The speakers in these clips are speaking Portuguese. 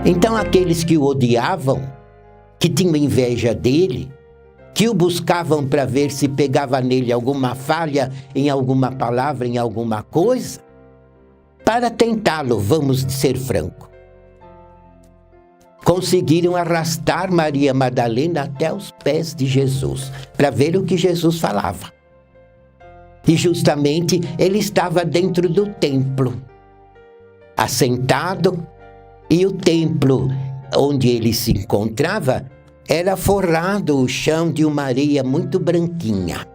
Então aqueles que o odiavam, que tinham inveja dele, que o buscavam para ver se pegava nele alguma falha em alguma palavra, em alguma coisa, para tentá-lo, vamos ser franco, conseguiram arrastar Maria Madalena até os pés de Jesus, para ver o que Jesus falava. E justamente ele estava dentro do templo, assentado, e o templo onde ele se encontrava era forrado o chão de uma areia muito branquinha.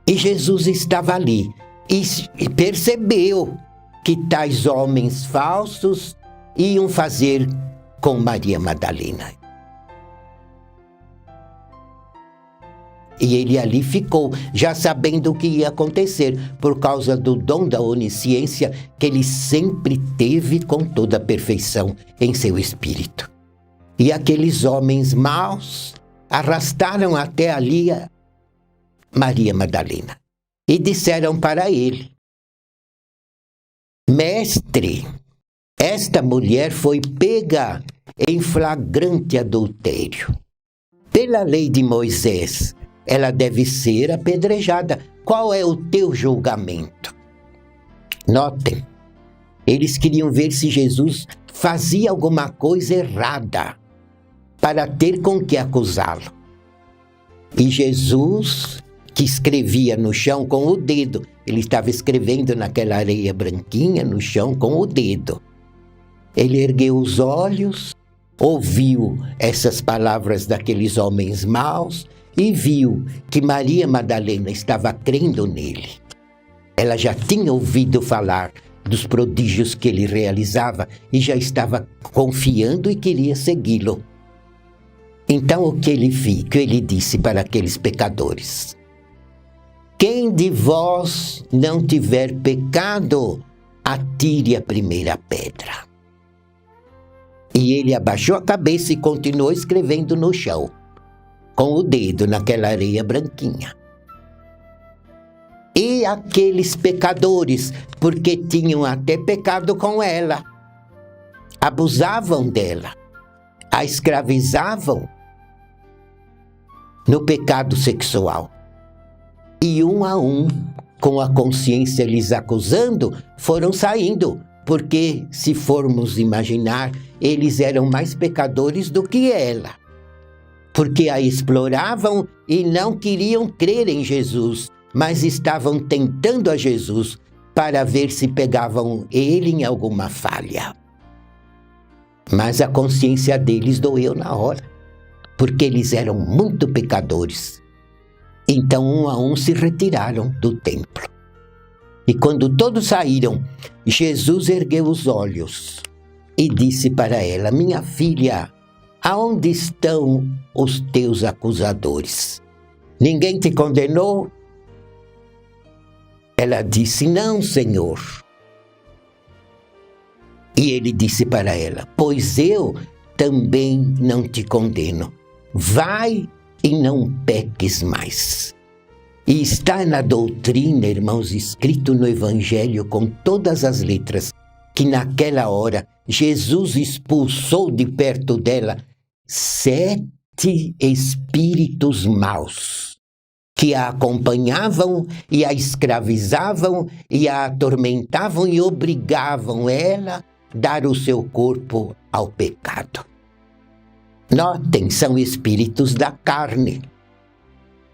E Jesus estava ali e percebeu que tais homens falsos iam fazer com Maria Madalena. E ele ali ficou, já sabendo o que ia acontecer, por causa do dom da onisciência que ele sempre teve com toda a perfeição em seu espírito. E aqueles homens maus arrastaram até ali a Maria Madalena e disseram para ele: Mestre, esta mulher foi pega em flagrante adultério. Pela lei de Moisés, ela deve ser apedrejada. Qual é o teu julgamento? Notem, eles queriam ver se Jesus fazia alguma coisa errada para ter com que acusá-lo. E Jesus, que escrevia no chão com o dedo, ele estava escrevendo naquela areia branquinha no chão com o dedo. Ele ergueu os olhos, ouviu essas palavras daqueles homens maus e viu que Maria Madalena estava crendo nele. Ela já tinha ouvido falar dos prodígios que ele realizava e já estava confiando e queria segui-lo. Então o que ele disse para aqueles pecadores? Quem de vós não tiver pecado, atire a primeira pedra. E ele abaixou a cabeça e continuou escrevendo no chão, com o dedo naquela areia branquinha. E aqueles pecadores, porque tinham até pecado com ela, abusavam dela, a escravizavam no pecado sexual. E um a um, com a consciência lhes acusando, foram saindo, porque, se formos imaginar, eles eram mais pecadores do que ela, porque a exploravam e não queriam crer em Jesus, mas estavam tentando a Jesus para ver se pegavam ele em alguma falha. Mas a consciência deles doeu na hora, porque eles eram muito pecadores. Então, um a um se retiraram do templo. E quando todos saíram, Jesus ergueu os olhos e disse para ela: Minha filha, aonde estão os teus acusadores? Ninguém te condenou? Ela disse: Não, Senhor. E ele disse para ela: Pois eu também não te condeno. Vai e não peques mais. E está na doutrina, irmãos, escrito no Evangelho com todas as letras, que naquela hora Jesus expulsou de perto dela 7 espíritos maus, que a acompanhavam e a escravizavam e a atormentavam e obrigavam ela a dar o seu corpo ao pecado. Notem, são espíritos da carne,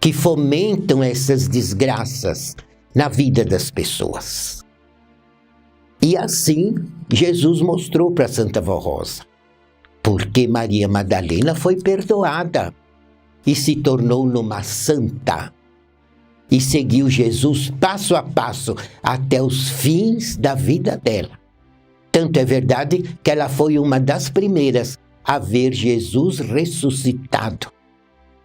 que fomentam essas desgraças na vida das pessoas. E assim, Jesus mostrou para Santa Vó Rosa, porque Maria Madalena foi perdoada e se tornou numa santa, e seguiu Jesus passo a passo até os fins da vida dela. Tanto é verdade que ela foi uma das primeiras a ver Jesus ressuscitado.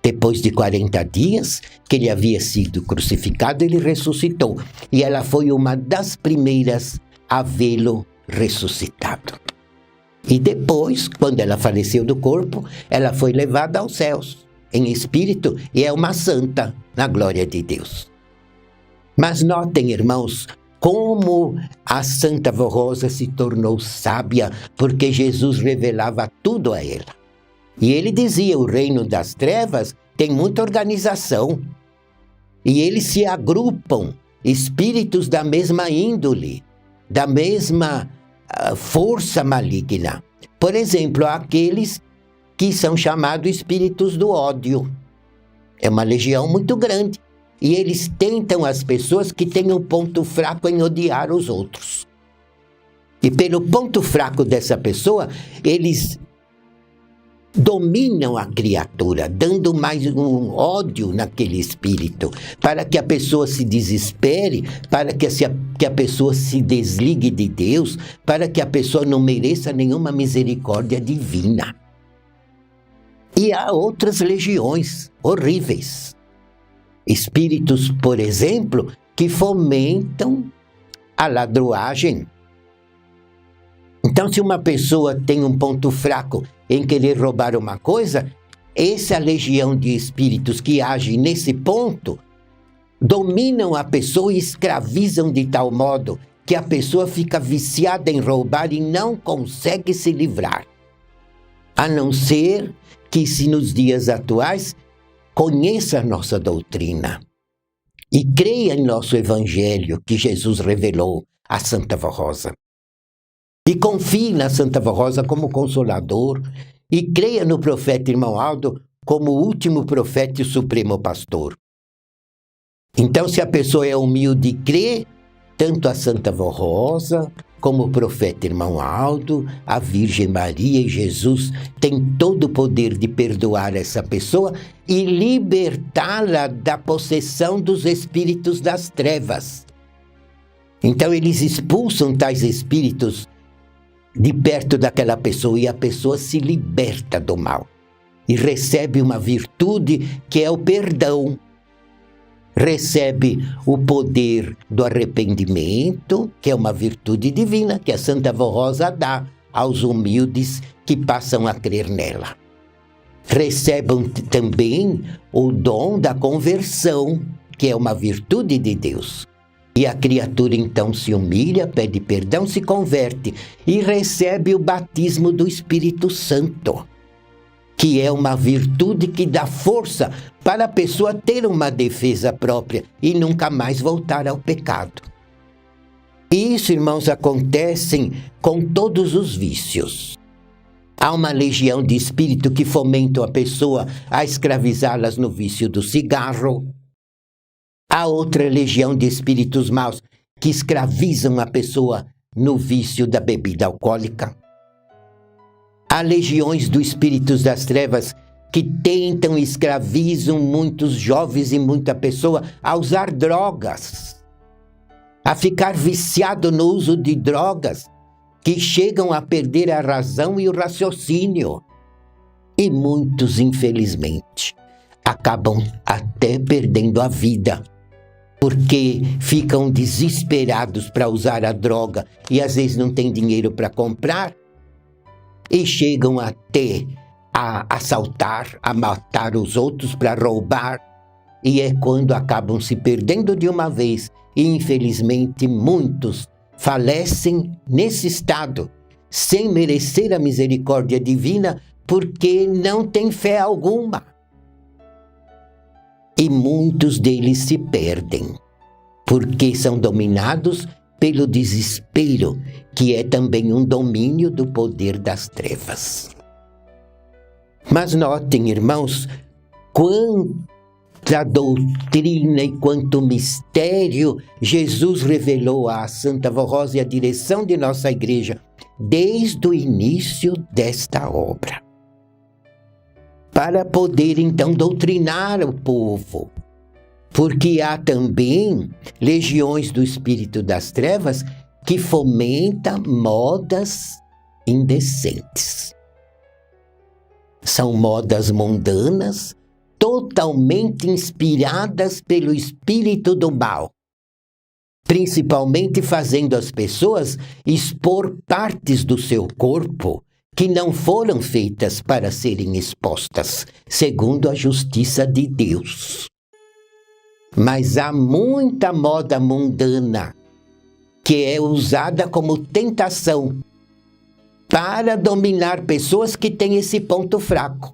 Depois de 40 dias que ele havia sido crucificado, ele ressuscitou. E ela foi uma das primeiras a vê-lo ressuscitado. E depois, quando ela faleceu do corpo, ela foi levada aos céus, em espírito, e é uma santa na glória de Deus. Mas notem, irmãos, como a Santa Vó Rosa se tornou sábia, porque Jesus revelava tudo a ela. E ele dizia, o reino das trevas tem muita organização. E eles se agrupam, espíritos da mesma índole, da mesma força maligna. Por exemplo, aqueles que são chamados espíritos do ódio. É uma legião muito grande. E eles tentam as pessoas que têm um ponto fraco em odiar os outros. E pelo ponto fraco dessa pessoa, eles dominam a criatura, dando mais um ódio naquele espírito, para que a pessoa se desespere, para que a pessoa se desligue de Deus, para que a pessoa não mereça nenhuma misericórdia divina. E há outras legiões horríveis. Espíritos, por exemplo, que fomentam a ladruagem. Então, se uma pessoa tem um ponto fraco em querer roubar uma coisa, essa legião de espíritos que agem nesse ponto dominam a pessoa e escravizam de tal modo que a pessoa fica viciada em roubar e não consegue se livrar. A não ser que, se nos dias atuais, conheça a nossa doutrina e creia em nosso evangelho que Jesus revelou à Santa Vó Rosa. E confie na Santa Vó Rosa como consolador e creia no profeta Irmão Aldo como o último profeta e supremo pastor. Então, se a pessoa é humilde e crê, tanto a Santa Vó Rosa como o profeta Irmão Aldo, a Virgem Maria e Jesus têm todo o poder de perdoar essa pessoa e libertá-la da possessão dos espíritos das trevas. Então eles expulsam tais espíritos de perto daquela pessoa e a pessoa se liberta do mal e recebe uma virtude que é o perdão. Recebe o poder do arrependimento, que é uma virtude divina, que a Santa Vó Rosa dá aos humildes que passam a crer nela. Recebem também o dom da conversão, que é uma virtude de Deus. E a criatura então se humilha, pede perdão, se converte e recebe o batismo do Espírito Santo, que é uma virtude que dá força para a pessoa ter uma defesa própria e nunca mais voltar ao pecado. Isso, irmãos, acontece com todos os vícios. Há uma legião de espírito que fomentam a pessoa a escravizá-las no vício do cigarro. Há outra legião de espíritos maus que escravizam a pessoa no vício da bebida alcoólica. Há legiões dos espíritos das trevas que tentam e escravizam muitos jovens e muita pessoa a usar drogas, a ficar viciado no uso de drogas, que chegam a perder a razão e o raciocínio. E muitos, infelizmente, acabam até perdendo a vida, porque ficam desesperados para usar a droga e às vezes não têm dinheiro para comprar, e chegam até a assaltar, a matar os outros para roubar, e é quando acabam se perdendo de uma vez, e infelizmente muitos falecem nesse estado, sem merecer a misericórdia divina, porque não têm fé alguma. E muitos deles se perdem, porque são dominados pelo desespero, que é também um domínio do poder das trevas. Mas notem, irmãos, quanta doutrina e quanto mistério Jesus revelou à Santa Vó Rosa e à direção de nossa igreja desde o início desta obra, para poder então doutrinar o povo. Porque há também legiões do espírito das trevas que fomentam modas indecentes. São modas mundanas, totalmente inspiradas pelo espírito do mal, principalmente fazendo as pessoas expor partes do seu corpo que não foram feitas para serem expostas, segundo a justiça de Deus. Mas há muita moda mundana que é usada como tentação para dominar pessoas que têm esse ponto fraco.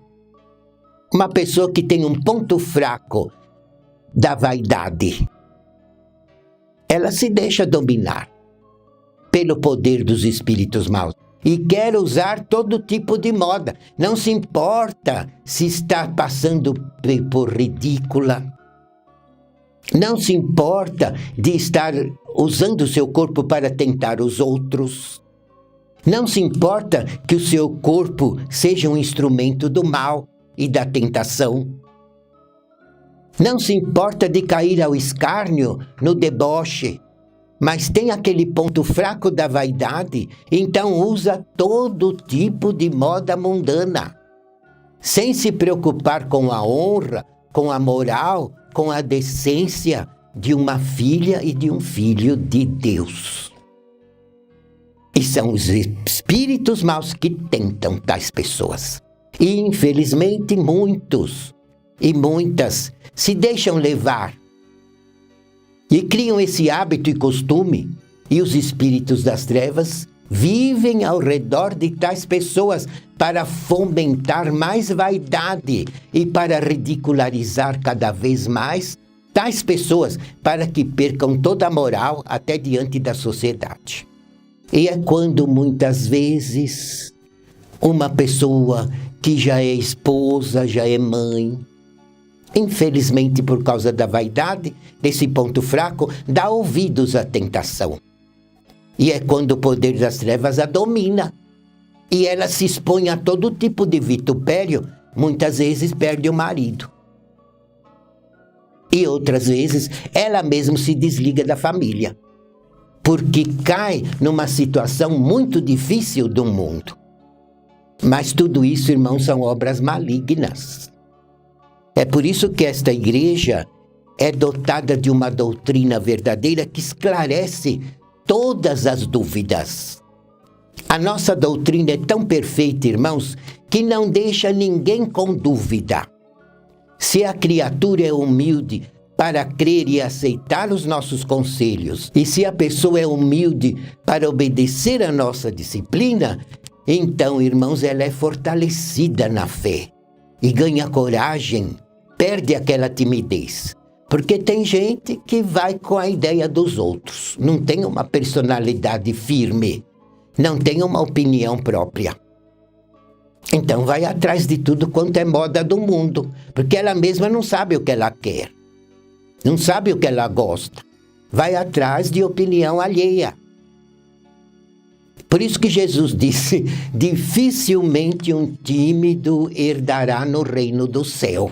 Uma pessoa que tem um ponto fraco da vaidade, ela se deixa dominar pelo poder dos espíritos maus e quer usar todo tipo de moda. Não se importa se está passando por ridícula. Não se importa de estar usando o seu corpo para tentar os outros. Não se importa que o seu corpo seja um instrumento do mal e da tentação. Não se importa de cair ao escárnio, no deboche, mas tem aquele ponto fraco da vaidade, então usa todo tipo de moda mundana, sem se preocupar com a honra, com a moral, com a decência de uma filha e de um filho de Deus. E são os espíritos maus que tentam tais pessoas. E, infelizmente, muitos e muitas se deixam levar e criam esse hábito e costume, e os espíritos das trevas vivem ao redor de tais pessoas para fomentar mais vaidade e para ridicularizar cada vez mais tais pessoas, para que percam toda a moral até diante da sociedade. E é quando muitas vezes uma pessoa que já é esposa, já é mãe, infelizmente por causa da vaidade, desse ponto fraco, dá ouvidos à tentação. E é quando o poder das trevas a domina. E ela se expõe a todo tipo de vitupério, muitas vezes perde o marido. E outras vezes ela mesma se desliga da família, porque cai numa situação muito difícil do mundo. Mas tudo isso, irmãos, são obras malignas. É por isso que esta igreja é dotada de uma doutrina verdadeira que esclarece todas as dúvidas. A nossa doutrina é tão perfeita, irmãos, que não deixa ninguém com dúvida. Se a criatura é humilde para crer e aceitar os nossos conselhos, e se a pessoa é humilde para obedecer a nossa disciplina, então, irmãos, ela é fortalecida na fé e ganha coragem, perde aquela timidez. Porque tem gente que vai com a ideia dos outros, não tem uma personalidade firme, não tem uma opinião própria. Então vai atrás de tudo quanto é moda do mundo, porque ela mesma não sabe o que ela quer, não sabe o que ela gosta, vai atrás de opinião alheia. Por isso que Jesus disse, dificilmente um tímido herdará no reino do céu.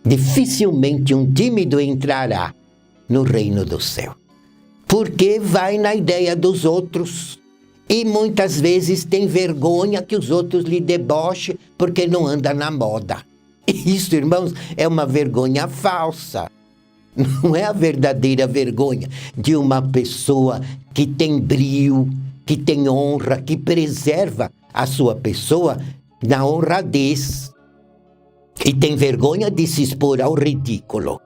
Dificilmente um tímido entrará no reino do céu, porque vai na ideia dos outros e muitas vezes tem vergonha que os outros lhe debochem porque não anda na moda. Isso, irmãos, é uma vergonha falsa. Não é a verdadeira vergonha de uma pessoa que tem brio, que tem honra, que preserva a sua pessoa na honradez. E tem vergonha de se expor ao ridículo,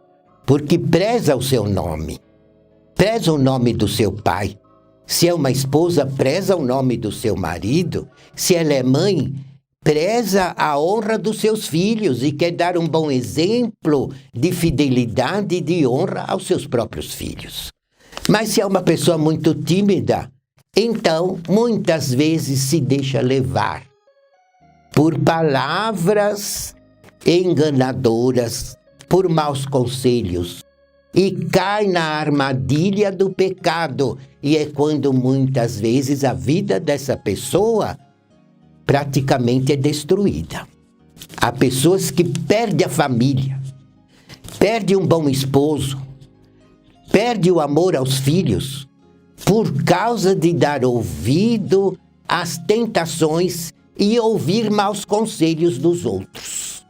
porque preza o seu nome, preza o nome do seu pai. Se é uma esposa, preza o nome do seu marido. Se ela é mãe, preza a honra dos seus filhos e quer dar um bom exemplo de fidelidade e de honra aos seus próprios filhos. Mas se é uma pessoa muito tímida, então muitas vezes se deixa levar por palavras enganadoras, por maus conselhos, e cai na armadilha do pecado. E é quando muitas vezes a vida dessa pessoa praticamente é destruída. Há pessoas que perdem a família, perdem um bom esposo, perdem o amor aos filhos, por causa de dar ouvido às tentações e ouvir maus conselhos dos outros.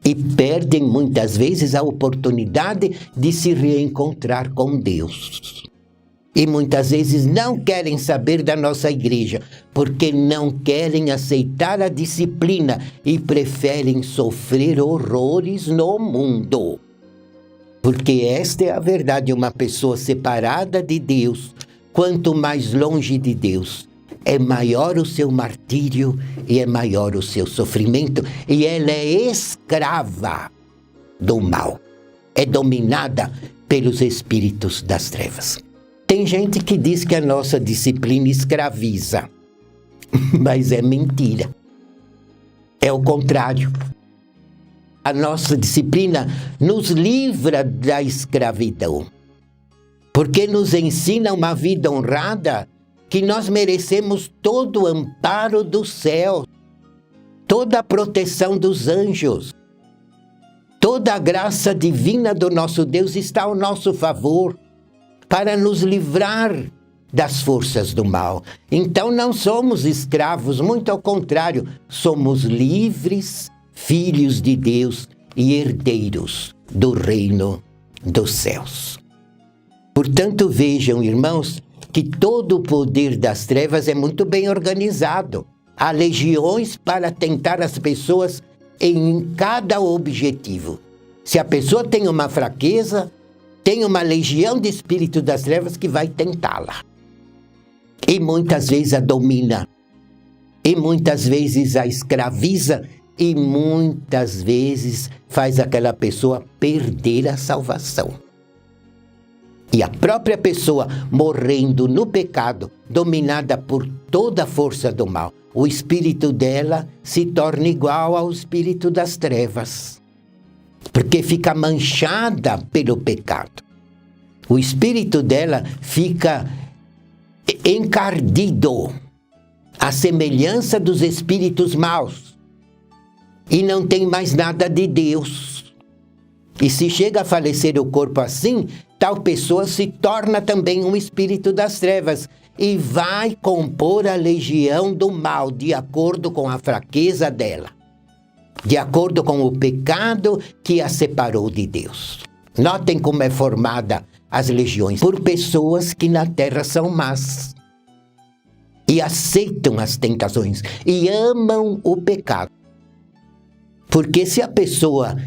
E perdem muitas vezes a oportunidade de se reencontrar com Deus. E muitas vezes não querem saber da nossa igreja, porque não querem aceitar a disciplina e preferem sofrer horrores no mundo. Porque esta é a verdade, uma pessoa separada de Deus, quanto mais longe de Deus, é maior o seu martírio e é maior o seu sofrimento, e ela é escrava do mal, é dominada pelos espíritos das trevas. Tem gente que diz que a nossa disciplina escraviza, mas é mentira. É o contrário. A nossa disciplina nos livra da escravidão, porque nos ensina uma vida honrada, que nós merecemos todo o amparo do céu, toda a proteção dos anjos, toda a graça divina do nosso Deus está ao nosso favor, para nos livrar das forças do mal. Então não somos escravos, muito ao contrário, somos livres, filhos de Deus e herdeiros do reino dos céus. Portanto, vejam, irmãos, que todo o poder das trevas é muito bem organizado. Há legiões para tentar as pessoas em cada objetivo. Se a pessoa tem uma fraqueza, tem uma legião de espírito das trevas que vai tentá-la. E muitas vezes a domina. E muitas vezes a escraviza. E muitas vezes faz aquela pessoa perder a salvação. E a própria pessoa morrendo no pecado, dominada por toda a força do mal, o espírito dela se torna igual ao espírito das trevas. Porque fica manchada pelo pecado. O espírito dela fica encardido, à semelhança dos espíritos maus, e não tem mais nada de Deus. E se chega a falecer o corpo assim, tal pessoa se torna também um espírito das trevas e vai compor a legião do mal, de acordo com a fraqueza dela, de acordo com o pecado que a separou de Deus. Notem como é formada as legiões por pessoas que na terra são más e aceitam as tentações e amam o pecado. Porque se a pessoa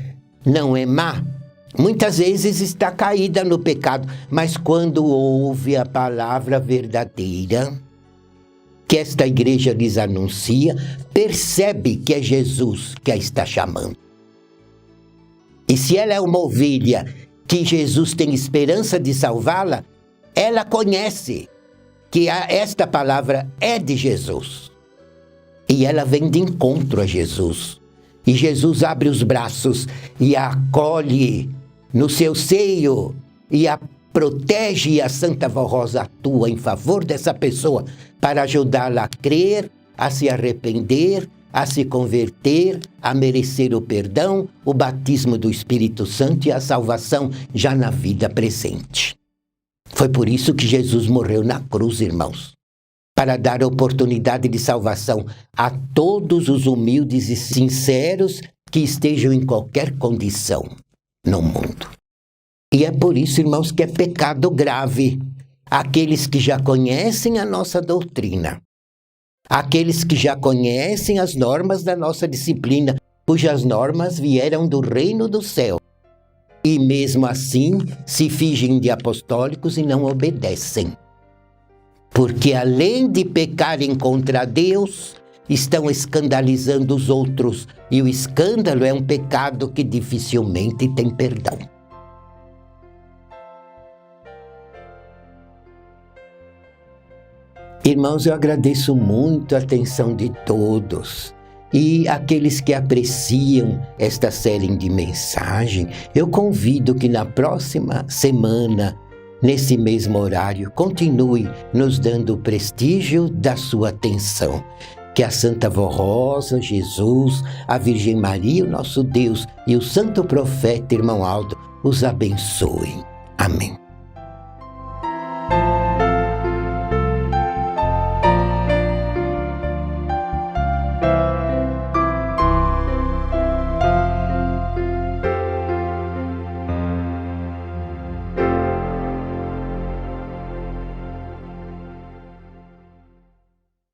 não é má, muitas vezes está caída no pecado, mas quando ouve a palavra verdadeira que esta igreja lhes anuncia, percebe que é Jesus que a está chamando. E se ela é uma ovelha que Jesus tem esperança de salvá-la, ela conhece que esta palavra é de Jesus. E ela vem de encontro a Jesus. E Jesus abre os braços e a acolhe no seu seio e a protege, e a Santa Vó Rosa atua em favor dessa pessoa para ajudá-la a crer, a se arrepender, a se converter, a merecer o perdão, o batismo do Espírito Santo e a salvação já na vida presente. Foi por isso que Jesus morreu na cruz, irmãos, para dar oportunidade de salvação a todos os humildes e sinceros que estejam em qualquer condição no mundo. E é por isso, irmãos, que é pecado grave aqueles que já conhecem a nossa doutrina, aqueles que já conhecem as normas da nossa disciplina, cujas normas vieram do reino do céu, e mesmo assim se fingem de apostólicos e não obedecem. Porque além de pecarem contra Deus, estão escandalizando os outros, e o escândalo é um pecado que dificilmente tem perdão. Irmãos, eu agradeço muito a atenção de todos. E aqueles que apreciam esta série de mensagem, eu convido que na próxima semana, nesse mesmo horário, continue nos dando o prestígio da sua atenção. Que a Santa Vó Rosa, Jesus, a Virgem Maria, o nosso Deus, e o Santo Profeta, irmão Aldo, os abençoem. Amém.